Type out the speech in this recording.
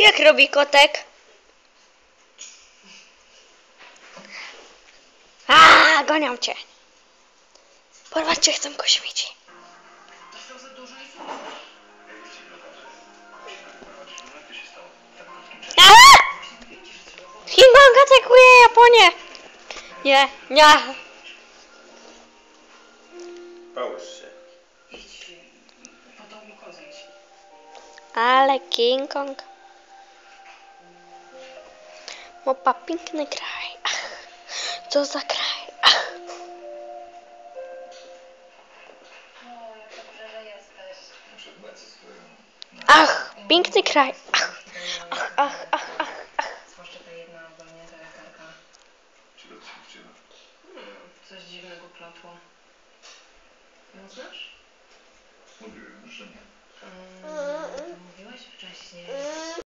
Jak robi kotek? Gonią cię. Porwać cię chcą kosmici. King Kong atakuje Japonię. Nie, nie. Połóż się. Ale King Kong ma piękny kraj. Ach, co za kraj. Ach. Ach, piękny kraj. Ach, ach, ach, ach, ach, ach. Zwłaszcza ta jedna ogarnięta lekarka. Czego ci się chciała? Coś dziwnego plotło. Ją znasz? Mówiłem, że nie. To mówiłaś wcześniej.